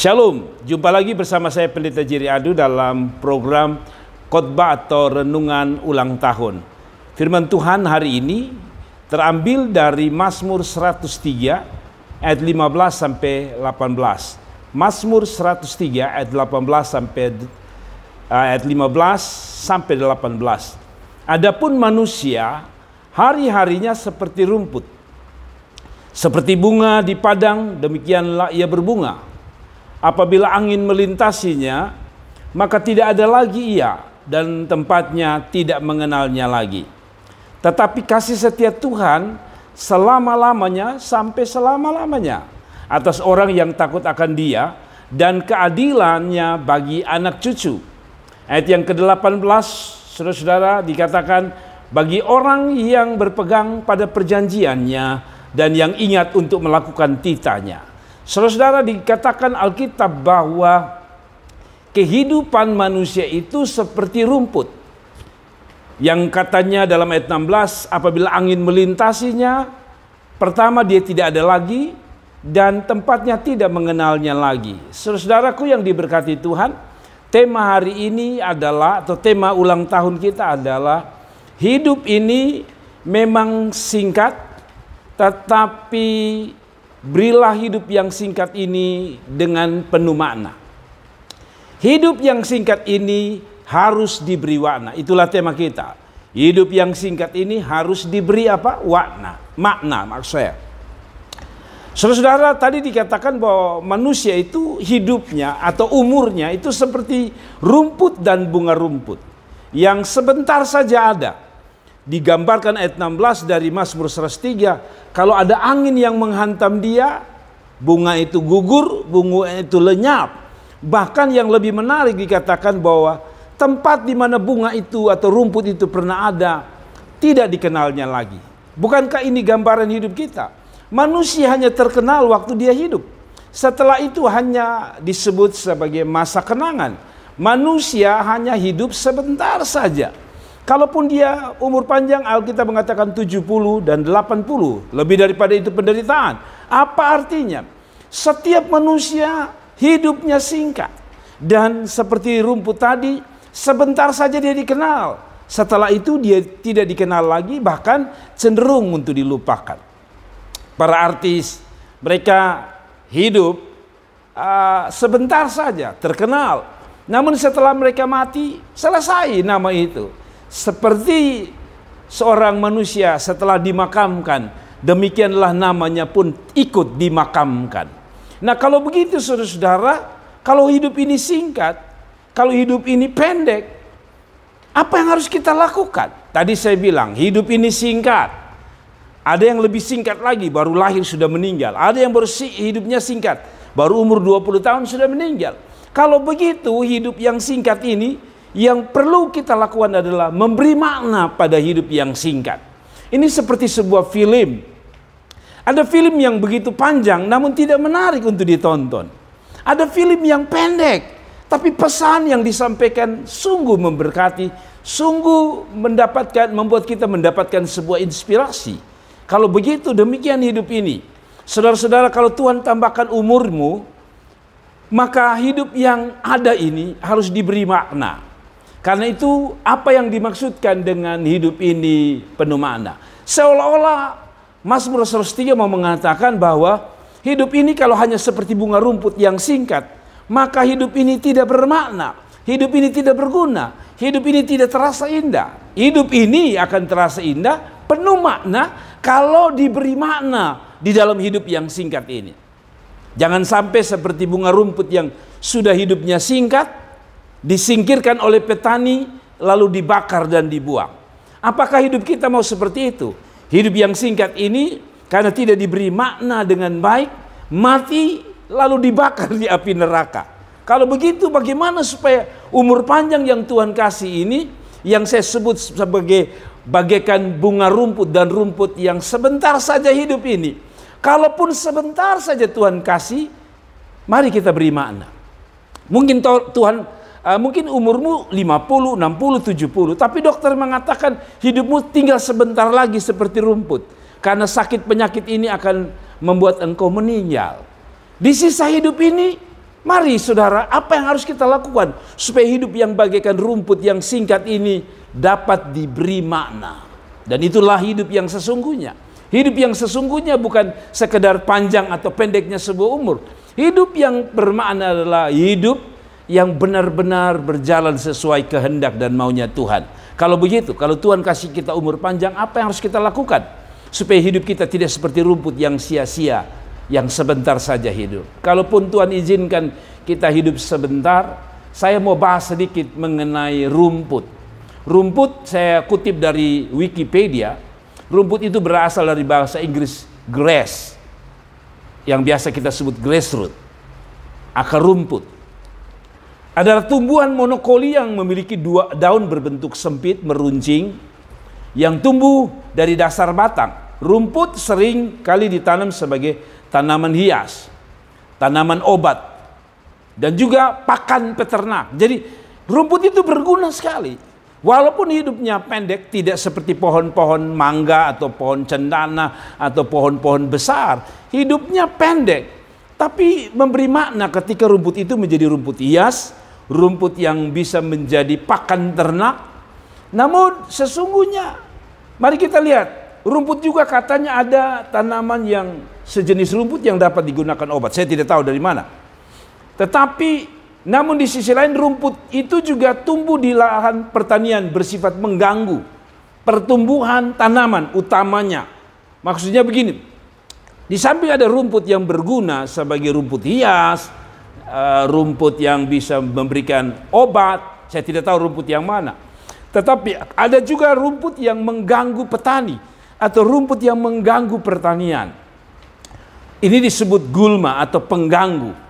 Shalom, jumpa lagi bersama saya Pendeta Jerry Adu dalam program khotbah atau renungan ulang tahun. Firman Tuhan hari ini terambil dari Mazmur 103 ayat 15 sampai 18. Mazmur 103 ayat 18 sampai ayat 15 sampai 18. Adapun manusia hari-harinya seperti rumput, seperti bunga di padang, demikianlah ia berbunga. Apabila angin melintasinya, maka tidak ada lagi ia, dan tempatnya tidak mengenalnya lagi. Tetapi kasih setia Tuhan selama-lamanya sampai selama-lamanya atas orang yang takut akan Dia, dan keadilannya bagi anak cucu. Ayat yang ke-18, saudara-saudara, dikatakan bagi orang yang berpegang pada perjanjiannya dan yang ingat untuk melakukan titahnya. Saudara-saudara, dikatakan Alkitab bahwa kehidupan manusia itu seperti rumput. Yang katanya dalam ayat 16, apabila angin melintasinya, pertama dia tidak ada lagi dan tempatnya tidak mengenalnya lagi. Saudara-saudaraku yang diberkati Tuhan, tema hari ini adalah, atau tema ulang tahun kita adalah, hidup ini memang singkat, tetapi berilah hidup yang singkat ini dengan penuh makna. Hidup yang singkat ini harus diberi warna. Itulah tema kita. Hidup yang singkat ini harus diberi apa? Warna, makna maksud saya. Saudara-saudara, tadi dikatakan bahwa manusia itu hidupnya atau umurnya itu seperti rumput dan bunga rumput yang sebentar saja ada. Digambarkan ayat 16 dari Mazmur 103, kalau ada angin yang menghantam dia, bunga itu gugur, bunga itu lenyap. Bahkan yang lebih menarik dikatakan bahwa tempat di mana bunga itu atau rumput itu pernah ada, tidak dikenalnya lagi. Bukankah ini gambaran hidup kita? Manusia hanya terkenal waktu dia hidup. Setelah itu hanya disebut sebagai masa kenangan. Manusia hanya hidup sebentar saja. Kalaupun dia umur panjang, Alkitab mengatakan 70 dan 80. Lebih daripada itu penderitaan. Apa artinya? Setiap manusia hidupnya singkat. Dan seperti rumput tadi, sebentar saja dia dikenal. Setelah itu dia tidak dikenal lagi, bahkan cenderung untuk dilupakan. Para artis, mereka hidup sebentar saja, terkenal. Namun setelah mereka mati, selesai nama itu. Seperti seorang manusia setelah dimakamkan, demikianlah namanya pun ikut dimakamkan. Nah, kalau begitu saudara-saudara, kalau hidup ini singkat, kalau hidup ini pendek, apa yang harus kita lakukan? Tadi saya bilang, hidup ini singkat. Ada yang lebih singkat lagi, baru lahir sudah meninggal. Ada yang baru hidupnya singkat, baru umur 20 tahun sudah meninggal. Kalau begitu, hidup yang singkat ini, yang perlu kita lakukan adalah memberi makna pada hidup yang singkat. Ini seperti sebuah film. Ada film yang begitu panjang namun tidak menarik untuk ditonton. Ada film yang pendek tapi pesan yang disampaikan sungguh memberkati, sungguh membuat kita mendapatkan sebuah inspirasi. Kalau begitu, demikian hidup ini. Saudara-saudara, kalau Tuhan tambahkan umurmu, maka hidup yang ada ini harus diberi makna. Karena itu apa yang dimaksudkan dengan hidup ini penuh makna. Seolah-olah Mazmur 103 mau mengatakan bahwa hidup ini kalau hanya seperti bunga rumput yang singkat, maka hidup ini tidak bermakna. Hidup ini tidak berguna. Hidup ini tidak terasa indah. Hidup ini akan terasa indah, penuh makna kalau diberi makna di dalam hidup yang singkat ini. Jangan sampai seperti bunga rumput yang sudah hidupnya singkat, disingkirkan oleh petani, lalu dibakar dan dibuang. Apakah hidup kita mau seperti itu? Hidup yang singkat ini, karena tidak diberi makna dengan baik, mati lalu dibakar di api neraka. Kalau begitu, bagaimana supaya umur panjang yang Tuhan kasih ini, yang saya sebut sebagai bagaikan bunga rumput dan rumput yang sebentar saja hidup ini, kalaupun sebentar saja Tuhan kasih, mari kita beri makna. Mungkin Tuhan mungkin umurmu 50, 60, 70. Tapi dokter mengatakan hidupmu tinggal sebentar lagi seperti rumput. Karena sakit penyakit ini akan membuat engkau meninggal. Di sisa hidup ini Mari saudara, apa yang harus kita lakukan supaya hidup yang bagaikan rumput yang singkat ini dapat diberi makna. Dan itulah hidup yang sesungguhnya. Hidup yang sesungguhnya bukan sekedar panjang atau pendeknya sebuah umur. Hidup yang bermakna adalah hidup yang benar-benar berjalan sesuai kehendak dan maunya Tuhan. Kalau begitu, kalau Tuhan kasih kita umur panjang, apa yang harus kita lakukan supaya hidup kita tidak seperti rumput yang sia-sia, yang sebentar saja hidup. Kalaupun Tuhan izinkan kita hidup sebentar, saya mau bahas sedikit mengenai rumput. Rumput saya kutip dari Wikipedia. Rumput itu berasal dari bahasa Inggris grass, yang biasa kita sebut grassroot, akar rumput. Adalah tumbuhan monokoli yang memiliki dua daun berbentuk sempit meruncing yang tumbuh dari dasar batang. Rumput sering kali ditanam sebagai tanaman hias, tanaman obat, dan juga pakan peternak. Jadi rumput itu berguna sekali. Walaupun hidupnya pendek, tidak seperti pohon-pohon mangga atau pohon cendana atau pohon-pohon besar. Hidupnya pendek, tapi memberi makna ketika rumput itu menjadi rumput hias, rumput yang bisa menjadi pakan ternak. Namun sesungguhnya, mari kita lihat, rumput juga katanya ada tanaman yang sejenis rumput yang dapat digunakan obat. Saya tidak tahu dari mana. Tetapi namun di sisi lain rumput itu juga tumbuh di lahan pertanian bersifat mengganggu pertumbuhan tanaman utamanya. Maksudnya begini, di samping ada rumput yang berguna sebagai rumput hias, rumput yang bisa memberikan obat, saya tidak tahu rumput yang mana. Tetapi ada juga rumput yang mengganggu petani atau rumput yang mengganggu pertanian. Ini disebut gulma atau pengganggu.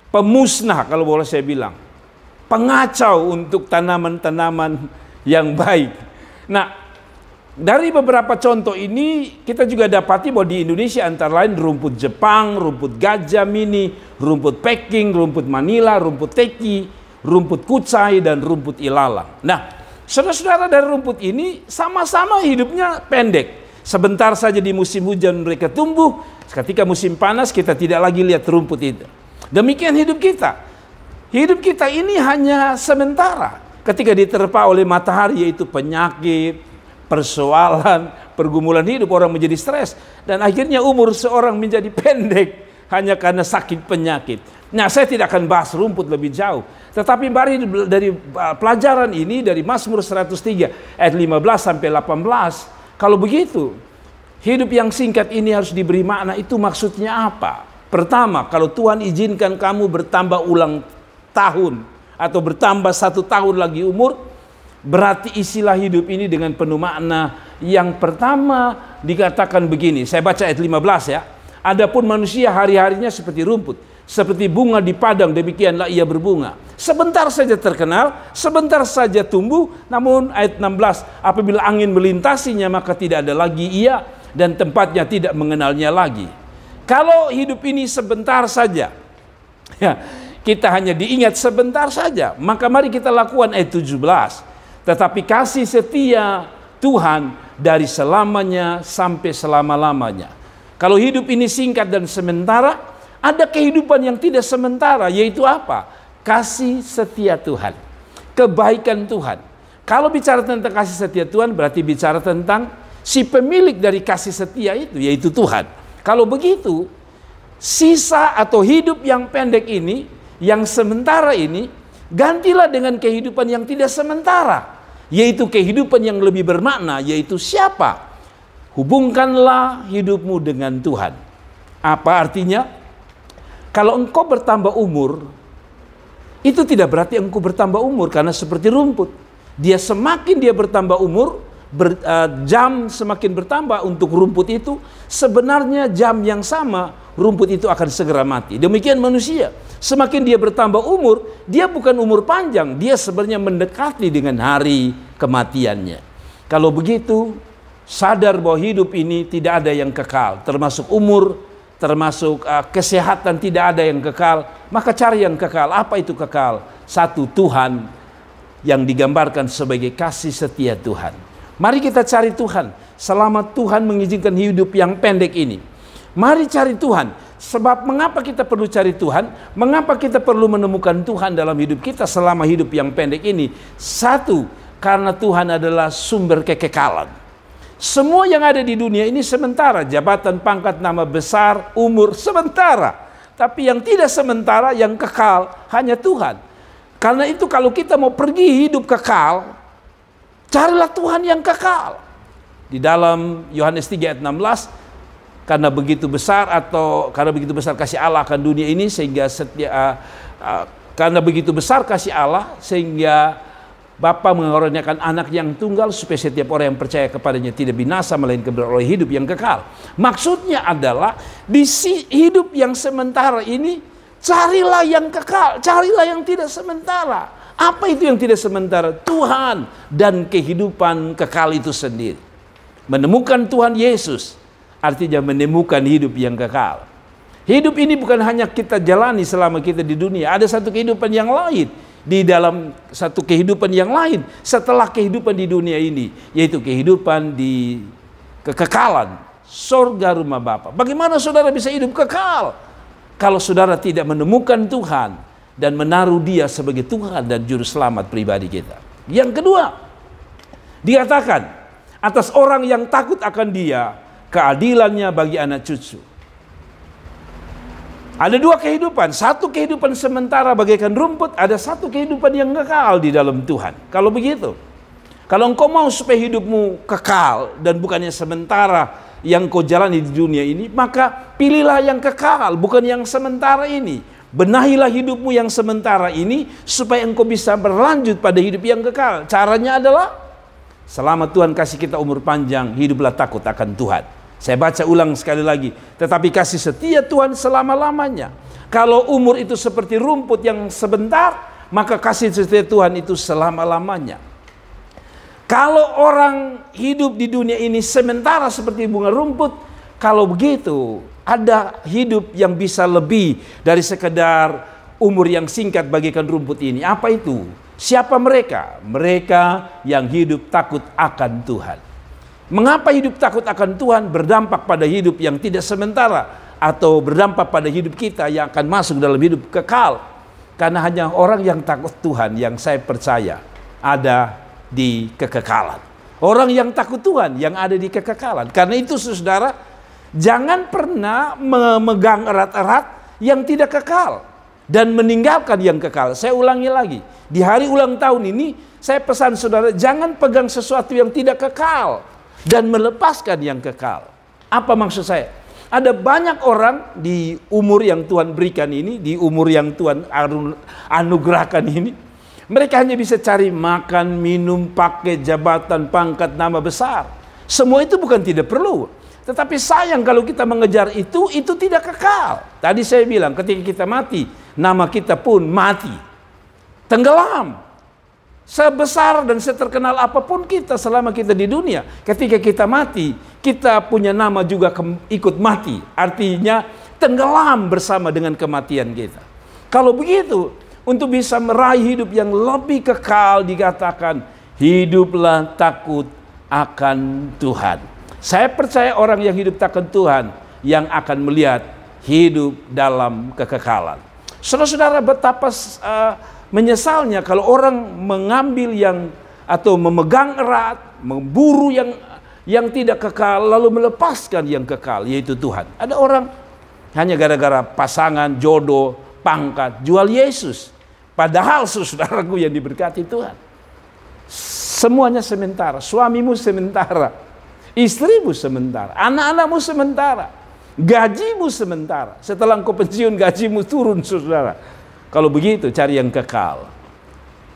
Pemusnah kalau boleh saya bilang, pengacau untuk tanaman-tanaman yang baik. Nah, dari beberapa contoh ini kita juga dapati bahwa di Indonesia antara lain rumput Jepang, rumput gajah mini, rumput Peking, rumput Manila, rumput teki, rumput kucai, dan rumput ilalang. Nah, saudara-saudara, dari rumput ini sama-sama hidupnya pendek. Sebentar saja di musim hujan mereka tumbuh, ketika musim panas kita tidak lagi lihat rumput itu. Demikian hidup kita. Hidup kita ini hanya sementara. Ketika diterpa oleh matahari, yaitu penyakit, persoalan, pergumulan hidup, orang menjadi stres. Dan akhirnya umur seorang menjadi pendek hanya karena sakit penyakit. Nah, saya tidak akan bahas rumput lebih jauh. Tetapi mari dari pelajaran ini, dari Mazmur 103 ayat 15 sampai 18. Kalau begitu, hidup yang singkat ini harus diberi makna. Itu maksudnya apa? Pertama, kalau Tuhan izinkan kamu bertambah ulang tahun atau bertambah 1 tahun lagi umur, berarti isilah hidup ini dengan penuh makna. Yang pertama dikatakan begini, saya baca ayat 15 ya. Adapun manusia hari-harinya seperti rumput, seperti bunga di padang, demikianlah ia berbunga. Sebentar saja terkenal, sebentar saja tumbuh, namun ayat 16, apabila angin melintasinya maka tidak ada lagi ia, dan tempatnya tidak mengenalnya lagi. Kalau hidup ini sebentar saja, ya, kita hanya diingat sebentar saja, maka mari kita lakukan ayat 17. Tetapi kasih setia Tuhan dari selamanya sampai selama-lamanya. Kalau hidup ini singkat dan sementara, ada kehidupan yang tidak sementara, yaitu apa? Kasih setia Tuhan, kebaikan Tuhan. Kalau bicara tentang kasih setia Tuhan, berarti bicara tentang si pemilik dari kasih setia itu, yaitu Tuhan. Kalau begitu, sisa atau hidup yang pendek ini, yang sementara ini, gantilah dengan kehidupan yang tidak sementara, yaitu kehidupan yang lebih bermakna, yaitu siapa? Hubungkanlah hidupmu dengan Tuhan. Apa artinya? Kalau engkau bertambah umur, itu tidak berarti engkau bertambah umur, karena seperti rumput. Dia semakin dia bertambah umur, jam semakin bertambah untuk rumput itu, sebenarnya jam yang sama rumput itu akan segera mati. Demikian manusia, semakin dia bertambah umur, dia bukan umur panjang, dia sebenarnya mendekati dengan hari kematiannya. Kalau begitu, sadar bahwa hidup ini tidak ada yang kekal, termasuk umur, termasuk kesehatan, tidak ada yang kekal. Maka cari yang kekal. Apa itu kekal? Satu, Tuhan, yang digambarkan sebagai kasih setia Tuhan. Mari kita cari Tuhan selama Tuhan mengizinkan hidup yang pendek ini. Mari cari Tuhan. Sebab mengapa kita perlu cari Tuhan? Mengapa kita perlu menemukan Tuhan dalam hidup kita selama hidup yang pendek ini? Satu, karena Tuhan adalah sumber kekekalan. Semua yang ada di dunia ini sementara. Jabatan, pangkat, nama besar, umur, sementara. Tapi yang tidak sementara, yang kekal, hanya Tuhan. Karena itu kalau kita mau pergi hidup kekal, carilah Tuhan yang kekal. Di dalam Yohanes 3 ayat 16, karena begitu besar kasih Allah akan dunia ini sehingga karena begitu besar kasih Allah sehingga Bapa mengaruniakan anak yang tunggal supaya setiap orang yang percaya kepadanya tidak binasa melainkan beroleh hidup yang kekal. Maksudnya adalah di hidup yang sementara ini carilah yang kekal, carilah yang tidak sementara. Apa itu yang tidak sementara? Tuhan dan kehidupan kekal itu sendiri. Menemukan Tuhan Yesus artinya menemukan hidup yang kekal. Hidup ini bukan hanya kita jalani selama kita di dunia. Ada satu kehidupan yang lain. Di dalam satu kehidupan yang lain setelah kehidupan di dunia ini. Yaitu kehidupan di kekekalan. Surga rumah Bapa. Bagaimana saudara bisa hidup kekal? Kalau saudara tidak menemukan Tuhan. Dan menaruh Dia sebagai Tuhan dan Juru Selamat pribadi kita. Yang kedua. Dikatakan. Atas orang yang takut akan Dia. Keadilannya bagi anak cucu. Ada dua kehidupan. Satu kehidupan sementara bagaikan rumput. Ada satu kehidupan yang kekal di dalam Tuhan. Kalau begitu. Kalau engkau mau supaya hidupmu kekal. Dan bukannya sementara yang kau jalani di dunia ini. Maka pilihlah yang kekal. Bukan yang sementara ini. Benahilah hidupmu yang sementara ini. Supaya engkau bisa berlanjut pada hidup yang kekal. Caranya adalah. Selama Tuhan kasih kita umur panjang. Hiduplah takut akan Tuhan. Saya baca ulang sekali lagi. Tetapi kasih setia Tuhan selama-lamanya. Kalau umur itu seperti rumput yang sebentar, maka kasih setia Tuhan itu selama-lamanya. Kalau orang hidup di dunia ini sementara seperti bunga rumput, kalau begitu ada hidup yang bisa lebih dari sekedar umur yang singkat bagaikan rumput ini. Apa itu? Siapa mereka? Mereka yang hidup takut akan Tuhan. Mengapa hidup takut akan Tuhan berdampak pada hidup yang tidak sementara atau berdampak pada hidup kita yang akan masuk dalam hidup kekal? Karena hanya orang yang takut Tuhan yang saya percaya ada di kekekalan. Orang yang takut Tuhan yang ada di kekekalan. Karena itu saudara, jangan pernah memegang erat-erat yang tidak kekal dan meninggalkan yang kekal. Saya ulangi lagi, di hari ulang tahun ini saya pesan saudara, jangan pegang sesuatu yang tidak kekal dan melepaskan yang kekal. Apa maksud saya? Ada banyak orang di umur yang Tuhan berikan ini, di umur yang Tuhan anugerahkan ini, mereka hanya bisa cari makan, minum, pakai jabatan, pangkat, nama besar. Semua itu bukan tidak perlu. Tetapi sayang kalau kita mengejar itu tidak kekal. Tadi saya bilang ketika kita mati, nama kita pun mati. Tenggelam. Sebesar dan seterkenal apapun kita selama kita di dunia, ketika kita mati, kita punya nama juga ikut mati. Artinya tenggelam bersama dengan kematian kita. Kalau begitu, untuk bisa meraih hidup yang lebih kekal dikatakan, hiduplah takut akan Tuhan. Saya percaya orang yang hidup takut Tuhan yang akan melihat hidup dalam kekekalan. Saudara-saudara, betapa menyesalnya kalau orang mengambil yang atau memegang erat, memburu yang tidak kekal, lalu melepaskan yang kekal, yaitu Tuhan. Ada orang hanya gara-gara pasangan, jodoh, pangkat, jual Yesus. Padahal saudaraku yang diberkati Tuhan, semuanya sementara. Suamimu sementara, istrimu sementara, anak-anakmu sementara, gajimu sementara. Setelah engkau pensiun, gajimu turun, saudara. Kalau begitu, cari yang kekal.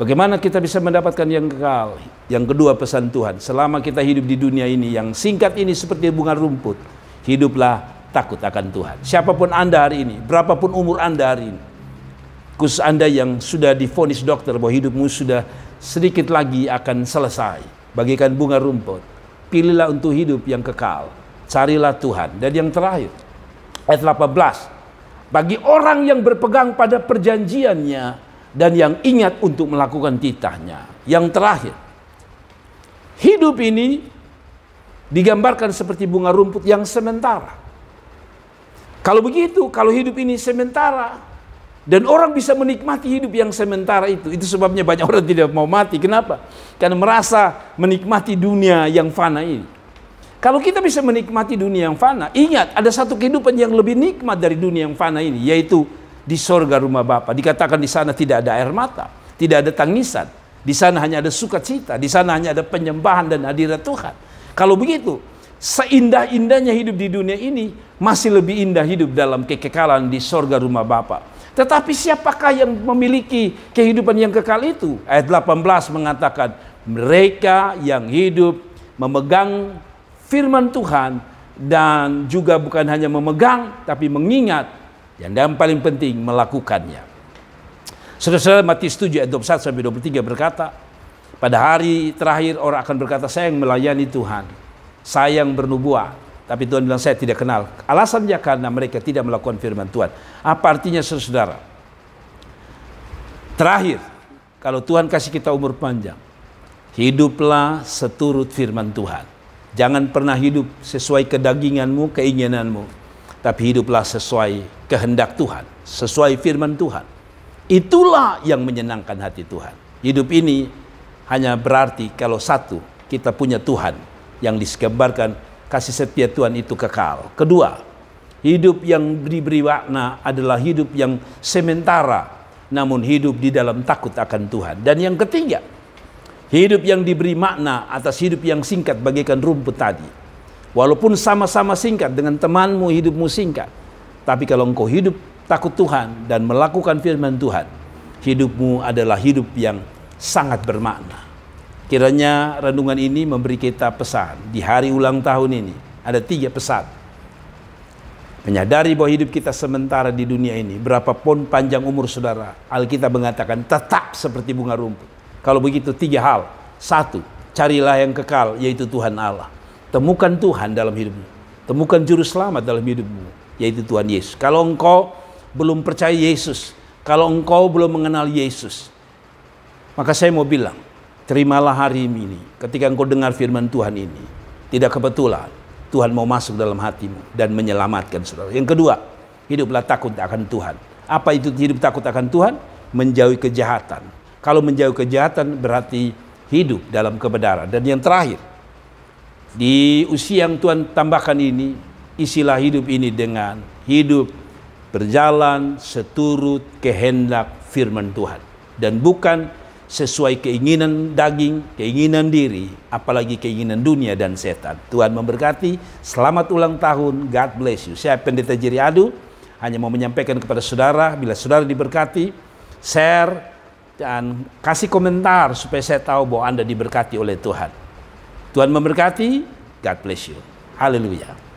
Bagaimana kita bisa mendapatkan yang kekal? Yang kedua pesan Tuhan, selama kita hidup di dunia ini yang singkat ini seperti bunga rumput, hiduplah takut akan Tuhan. Siapapun Anda hari ini, berapapun umur Anda hari ini, khusus Anda yang sudah divonis dokter bahwa hidupmu sudah sedikit lagi akan selesai, bagaikan bunga rumput, pilihlah untuk hidup yang kekal. Carilah Tuhan. Dan yang terakhir, ayat 18. Bagi orang yang berpegang pada perjanjiannya dan yang ingat untuk melakukan titahnya. Yang terakhir, hidup ini digambarkan seperti bunga rumput yang sementara. Kalau begitu, kalau hidup ini sementara, dan orang bisa menikmati hidup yang sementara itu sebabnya banyak orang tidak mau mati. Kenapa? Karena merasa menikmati dunia yang fana ini. Kalau kita bisa menikmati dunia yang fana, ingat ada satu kehidupan yang lebih nikmat dari dunia yang fana ini, yaitu di sorga rumah Bapa. Dikatakan di sana tidak ada air mata, tidak ada tangisan. Di sana hanya ada sukacita, di sana hanya ada penyembahan dan hadirat Tuhan. Kalau begitu, seindah-indahnya hidup di dunia ini, masih lebih indah hidup dalam kekekalan di sorga rumah Bapa. Tetapi siapakah yang memiliki kehidupan yang kekal itu? Ayat 18 mengatakan, mereka yang hidup memegang firman Tuhan, dan juga bukan hanya memegang, tapi mengingat, yang paling penting melakukannya. Saudara-saudara, Matius 7 ayat 21-23 berkata, pada hari terakhir orang akan berkata, saya yang melayani Tuhan, saya yang bernubuat, tapi Tuhan bilang saya tidak kenal. Alasannya karena mereka tidak melakukan firman Tuhan. Apa artinya, saudara? Terakhir, kalau Tuhan kasih kita umur panjang, hiduplah seturut firman Tuhan. Jangan pernah hidup sesuai kedaginganmu, keinginanmu, tapi hiduplah sesuai kehendak Tuhan, sesuai firman Tuhan. Itulah yang menyenangkan hati Tuhan. Hidup ini hanya berarti kalau satu, kita punya Tuhan yang disebarkan kasih setia Tuhan itu kekal. Kedua, hidup yang diberi makna adalah hidup yang sementara, namun hidup di dalam takut akan Tuhan. Dan yang ketiga, hidup yang diberi makna atas hidup yang singkat bagaikan rumput tadi. Walaupun sama-sama singkat, dengan temanmu hidupmu singkat, tapi kalau engkau hidup takut Tuhan dan melakukan firman Tuhan, hidupmu adalah hidup yang sangat bermakna. Kiranya renungan ini memberi kita pesan. Di hari ulang tahun ini ada 3 pesan. Menyadari bahwa hidup kita sementara di dunia ini, berapapun panjang umur saudara, Alkitab mengatakan tetap seperti bunga rumput. Kalau begitu 3 hal. 1, carilah yang kekal, yaitu Tuhan Allah. Temukan Tuhan dalam hidupmu. Temukan juru selamat dalam hidupmu, yaitu Tuhan Yesus. Kalau engkau belum percaya Yesus, kalau engkau belum mengenal Yesus, maka saya mau bilang, terimalah hari ini ketika engkau dengar firman Tuhan ini. Tidak kebetulan Tuhan mau masuk dalam hatimu dan menyelamatkan saudara. Yang kedua, hiduplah takut akan Tuhan. Apa itu hidup takut akan Tuhan? Menjauhi kejahatan. Kalau menjauhi kejahatan berarti hidup dalam kebenaran. Dan yang terakhir, di usia yang Tuhan tambahkan ini, isilah hidup ini dengan hidup berjalan seturut kehendak firman Tuhan, dan bukan sesuai keinginan daging, keinginan diri, apalagi keinginan dunia dan setan. Tuhan memberkati. Selamat ulang tahun. God bless you. Saya Pendeta Jerry Adu, hanya mau menyampaikan kepada saudara, bila saudara diberkati, share dan kasih komentar supaya saya tahu bahwa Anda diberkati oleh Tuhan. Tuhan memberkati. God bless you. Haleluya.